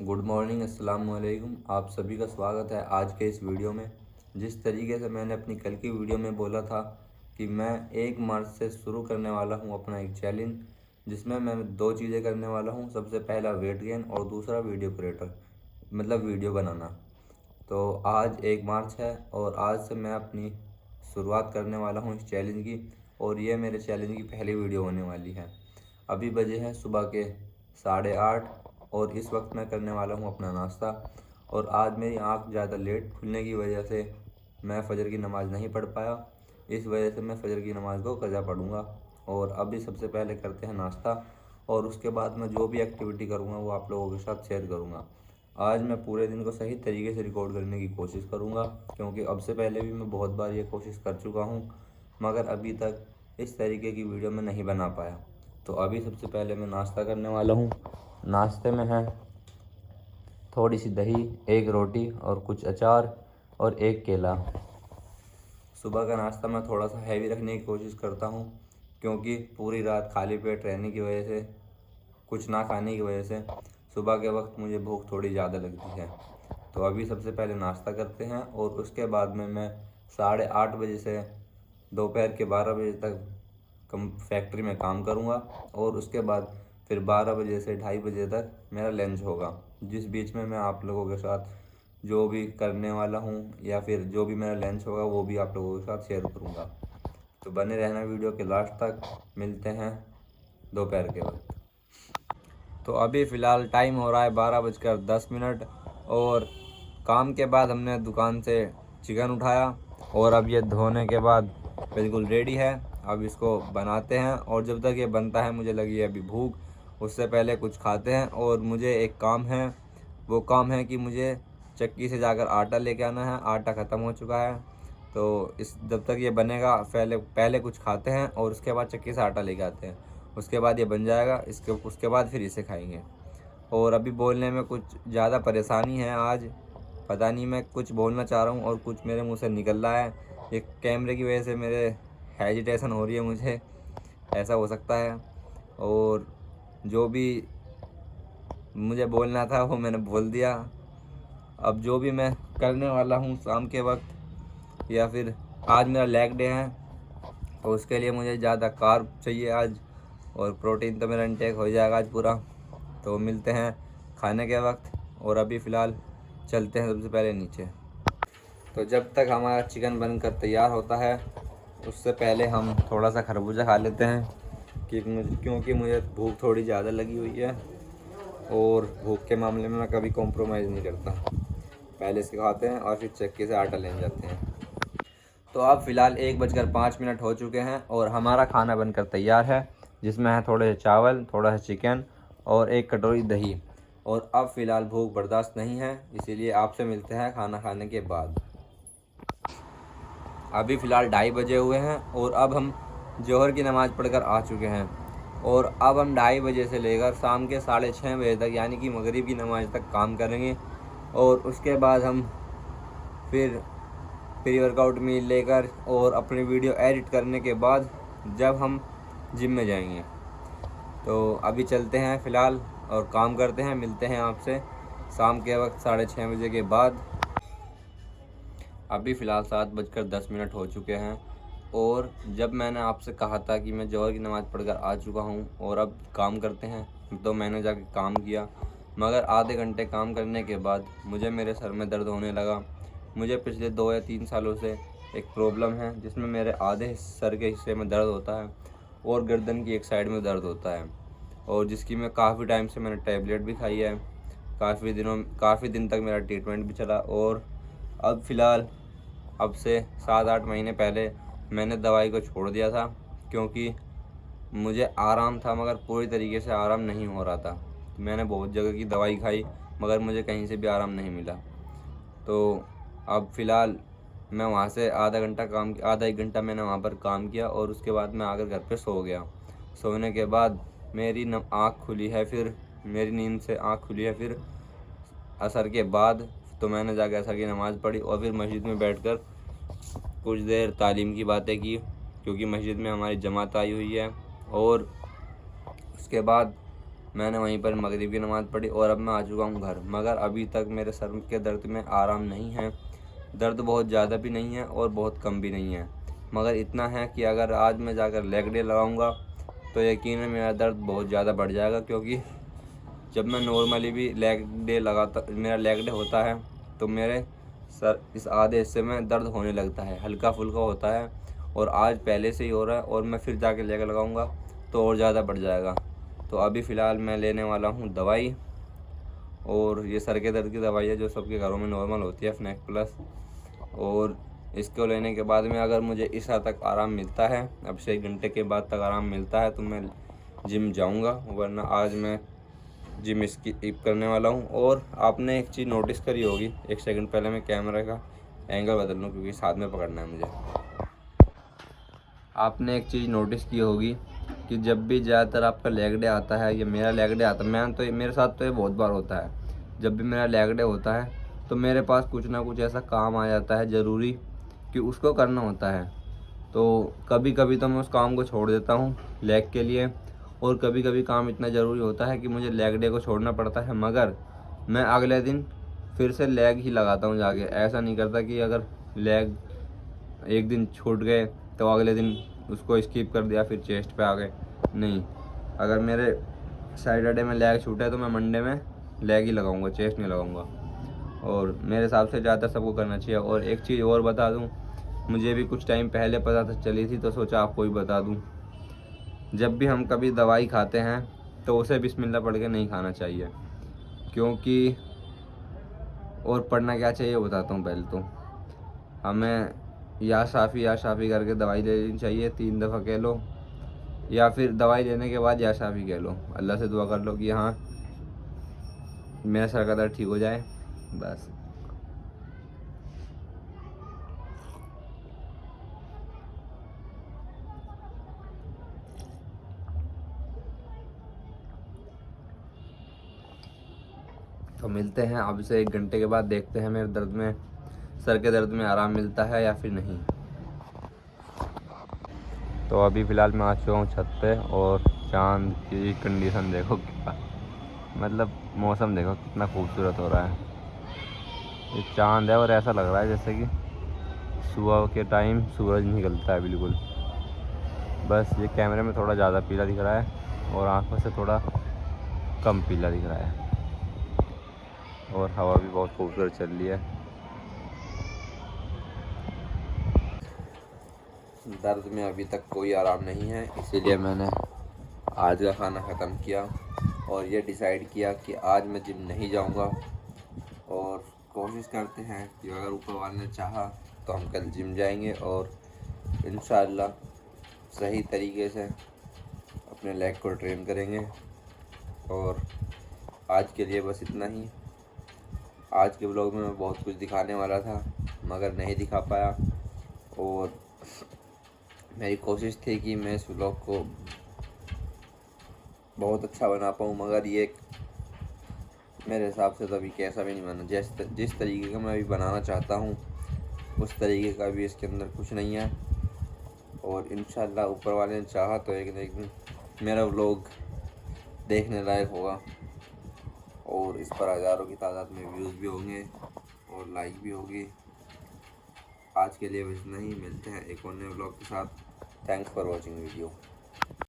Good morning, अस्सलाम वालेकुम। आप सभी का स्वागत है आज के इस वीडियो में। जिस तरीके से मैंने अपनी कल की वीडियो में बोला था कि मैं 1 मार्च से शुरू करने वाला हूं अपना एक चैलेंज, जिसमें मैं 2 चीज़ें करने वाला हूं। सबसे पहला वेट गेन और दूसरा वीडियो क्रिएटर मतलब वीडियो बनाना। तो आज 1 मार्च है और आज से मैं अपनी शुरुआत करने वाला हूं इस चैलेंज की, और ये मेरे चैलेंज की पहली वीडियो होने वाली है। अभी बजे हैं सुबह के 8:30 और इस वक्त मैं करने वाला हूं अपना नाश्ता। और आज मेरी आंख ज़्यादा लेट खुलने की वजह से मैं फ़जर की नमाज़ नहीं पढ़ पाया। इस वजह से मैं फ़जर की नमाज़ को क़ज़ा पढ़ूँगा। और अभी सबसे पहले करते हैं नाश्ता, और उसके बाद मैं जो भी एक्टिविटी करूँगा वो आप लोगों के साथ शेयर करूँगा। आज मैं पूरे दिन को सही तरीके से रिकॉर्ड करने की कोशिश करूँगा, क्योंकि अब से पहले भी मैं बहुत बार ये कोशिश कर चुका हूँ, मगर अभी तक इस तरीके की वीडियो मैं नहीं बना पाया। तो अभी सबसे पहले मैं नाश्ता करने वाला हूँ। नाश्ते में है थोड़ी सी दही, 1 रोटी और कुछ अचार और 1 केला। सुबह का नाश्ता मैं थोड़ा सा हैवी रखने की कोशिश करता हूँ, क्योंकि पूरी रात खाली पेट रहने की वजह से, कुछ ना खाने की वजह से सुबह के वक्त मुझे भूख थोड़ी ज़्यादा लगती है। तो अभी सबसे पहले नाश्ता करते हैं, और उसके बाद में मैं 8:30 बजे से दोपहर के 12 बजे तक फैक्ट्री में काम करूँगा, और उसके बाद फिर 12 बजे से 2:30 बजे तक मेरा लंच होगा, जिस बीच में मैं आप लोगों के साथ जो भी करने वाला हूँ या फिर जो भी मेरा लंच होगा वो भी आप लोगों के साथ शेयर करूँगा। तो बने रहना वीडियो के लास्ट तक। मिलते हैं दोपहर के वक्त। तो अभी फ़िलहाल टाइम हो रहा है 12:10, और काम के बाद हमने दुकान से चिकन उठाया, और अब ये धोने के बाद बिल्कुल रेडी है। अब इसको बनाते हैं, और जब तक ये बनता है मुझे लगी है अभी भूख, उससे पहले कुछ खाते हैं। और मुझे एक काम है, वो काम है कि मुझे चक्की से जाकर आटा लेके आना है। आटा ख़त्म हो चुका है, तो इस जब तक ये बनेगा पहले कुछ खाते हैं, और उसके बाद चक्की से आटा लेके आते हैं। उसके बाद ये बन जाएगा, उसके बाद फिर इसे खाएंगे। और अभी बोलने में कुछ ज़्यादा परेशानी है आज, पता नहीं मैं कुछ बोलना चाह रहा हूँ और कुछ मेरे मुंह से निकल रहा है। ये कैमरे की वजह से मेरे हेजिटेशन हो रही है, मुझे ऐसा हो सकता है। और जो भी मुझे बोलना था वो मैंने बोल दिया। अब जो भी मैं करने वाला हूँ शाम के वक्त, या फिर आज मेरा लेग डे है, तो उसके लिए मुझे ज़्यादा कार्ब चाहिए आज, और प्रोटीन तो मेरा इंटेक हो जाएगा आज पूरा। तो मिलते हैं खाने के वक्त, और अभी फ़िलहाल चलते हैं सबसे पहले नीचे। तो जब तक हमारा चिकन बनकर तैयार होता है, उससे पहले हम थोड़ा सा खरबूजा खा लेते हैं, क्योंकि मुझे भूख थोड़ी ज़्यादा लगी हुई है, और भूख के मामले में मैं कभी कॉम्प्रोमाइज़ नहीं करता। पहले से खाते हैं और फिर चक्की से आटा लेने जाते हैं। तो अब फ़िलहाल 1:05 हो चुके हैं, और हमारा खाना बनकर तैयार है, जिसमें है थोड़े से चावल, थोड़ा सा चिकन और 1 कटोरी दही। और अब फ़िलहाल भूख बर्दाश्त नहीं है, इसीलिए आपसे मिलते हैं खाना खाने के बाद। अभी फ़िलहाल 2:30 बजे हुए हैं, और अब हम जोहर की नमाज़ पढ़कर आ चुके हैं। और अब हम 2:30 बजे से लेकर शाम के 6:30 बजे तक, यानी कि मगरिब की नमाज़ तक काम करेंगे। और उसके बाद हम फिर प्री वर्कआउट मील लेकर और अपनी वीडियो एडिट करने के बाद जब हम जिम में जाएंगे। तो अभी चलते हैं फ़िलहाल और काम करते हैं। मिलते हैं आपसे शाम के वक्त 6:30 बजे के बाद। अभी फ़िलहाल 7:10 हो चुके हैं, और जब मैंने आपसे कहा था कि मैं जोहर की नमाज़ पढ़कर आ चुका हूँ और अब काम करते हैं, तो मैंने जाके काम किया। मगर आधे घंटे काम करने के बाद मुझे मेरे सर में दर्द होने लगा। मुझे पिछले 2 या 3 सालों से एक प्रॉब्लम है, जिसमें मेरे आधे सर के हिस्से में दर्द होता है और गर्दन की एक साइड में दर्द होता है, और जिसकी मैं काफ़ी टाइम से मैंने टैबलेट भी खाई है। काफ़ी दिन तक मेरा ट्रीटमेंट भी चला, और अब फ़िलहाल अब से 7-8 महीने पहले मैंने दवाई को छोड़ दिया था, क्योंकि मुझे आराम था मगर पूरी तरीके से आराम नहीं हो रहा था। मैंने बहुत जगह की दवाई खाई, मगर मुझे कहीं से भी आराम नहीं मिला। तो अब फ़िलहाल मैं वहाँ से आधा 1 घंटा मैंने वहाँ पर काम किया, और उसके बाद मैं आकर घर पे सो गया। सोने के बाद मेरी आँख खुली है, फिर मेरी नींद से आँख खुली है फिर असर के बाद। तो मैंने जाकर असर की नमाज़ पढ़ी, और फिर मस्जिद में बैठकर कुछ देर तालीम की बातें की, क्योंकि मस्जिद में हमारी जमात आई हुई है। और उसके बाद मैंने वहीं पर मगरिब की नमाज़ पढ़ी और अब मैं आ चुका हूँ घर। मगर अभी तक मेरे सर के दर्द में आराम नहीं है। दर्द बहुत ज़्यादा भी नहीं है और बहुत कम भी नहीं है, मगर इतना है कि अगर आज मैं जाकर लेग डे लगाऊंगा तो यकीनन मेरा दर्द बहुत ज़्यादा बढ़ जाएगा। क्योंकि जब मैं नॉर्मली भी लेग डे लगाता, मेरा लेग डे होता है, तो मेरे सर इस आधे हिस्से में दर्द होने लगता है, हल्का फुल्का होता है। और आज पहले से ही हो रहा है और मैं फिर जाके लेग लगाऊंगा तो और ज़्यादा बढ़ जाएगा। तो अभी फ़िलहाल मैं लेने वाला हूँ दवाई, और ये सर के दर्द की दवाई है जो सबके घरों में नॉर्मल होती है, फ्नैक प्लस। और इसको लेने के बाद में अगर मुझे इस हद तक आराम मिलता है, अब से 1 घंटे के बाद तक आराम मिलता है, तो मैं जिम जाऊंगा, वरना आज मैं जिम स्किप करने वाला हूं। और आपने एक चीज़ नोटिस करी होगी, 1 सेकंड पहले मैं कैमरा का एंगल बदल लूँ क्योंकि साथ में पकड़ना है मुझे। आपने एक चीज़ नोटिस की होगी कि जब भी ज़्यादातर आपका लेग डे आता है, या मेरा लेग डे आता है, मेरे साथ तो ये बहुत बार होता है, जब भी मेरा लेग डे होता है तो मेरे पास कुछ ना कुछ ऐसा काम आ जाता है ज़रूरी कि उसको करना होता है। तो कभी कभी तो मैं उस काम को छोड़ देता हूँ लेग के लिए, और कभी कभी काम इतना ज़रूरी होता है कि मुझे लेग डे को छोड़ना पड़ता है, मगर मैं अगले दिन फिर से लेग ही लगाता हूँ जाके। ऐसा नहीं करता कि अगर लेग एक दिन छूट गए तो अगले दिन उसको स्किप कर दिया फिर चेस्ट पे आ गए। नहीं, अगर मेरे सैटरडे में लेग छूटा तो मैं मंडे में लेग ही लगाऊंगा, चेस्ट नहीं लगाऊंगा। और मेरे हिसाब से ज़्यादातर सबको करना चाहिए। और एक चीज़ और बता दूं, मुझे भी कुछ टाइम पहले पता था चली थी, तो सोचा आपको भी बता दूं। जब भी हम कभी दवाई खाते हैं तो उसे बिस्मिल्लाह पढ़ के नहीं खाना चाहिए, क्योंकि और पढ़ना क्या चाहिए बताता हूँ। पहले तो हमें या शाफ़ी करके दवाई ले लेनी चाहिए, 3 दफ़ा कह लो, या फिर दवाई लेने के बाद या शाफ़ी कह लो, अल्लाह से दुआ कर लो कि हाँ मेरा सर का दर्द ठीक हो जाए, बस। तो मिलते हैं अब से 1 घंटे के बाद, देखते हैं मेरे सर के दर्द में आराम मिलता है या फिर नहीं। तो अभी फ़िलहाल मैं आ चुका हूँ छत पे, और चांद की कंडीशन देखो क्या, मतलब मौसम देखो कितना खूबसूरत हो रहा है। ये चांद है और ऐसा लग रहा है जैसे कि सुबह के टाइम सूरज निकलता है बिल्कुल। बस ये कैमरे में थोड़ा ज़्यादा पीला दिख रहा है और आंखों से थोड़ा कम पीला दिख रहा है, और हवा भी बहुत खूबसूरत चल रही है। दर्द में अभी तक कोई आराम नहीं है, इसीलिए मैंने आज का खाना ख़त्म किया और ये डिसाइड किया कि आज मैं जिम नहीं जाऊंगा। और कोशिश करते हैं कि अगर ऊपर वाले ने चाहा तो हम कल जिम जाएंगे और इंशाअल्लाह सही तरीके से अपने लेग को ट्रेन करेंगे। और आज के लिए बस इतना ही। आज के ब्लॉग में मैं बहुत कुछ दिखाने वाला था मगर नहीं दिखा पाया, और मेरी कोशिश थी कि मैं इस ब्लॉग को बहुत अच्छा बना पाऊँ, मगर ये मेरे हिसाब से तो अभी कैसा भी नहीं बना। जिस तरीके का मैं अभी बनाना चाहता हूँ उस तरीके का भी इसके अंदर कुछ नहीं है। और इंशाअल्लाह ऊपर वाले ने चाहा तो एक न एक दिन मेरा व्लॉग देखने लायक होगा, और इस पर हज़ारों की तादाद में व्यूज़ भी होंगे और लाइक भी होगी। आज के लिए बस इतना ही, मिलते हैं एक और नए व्लॉग के साथ। Thanks for watching video.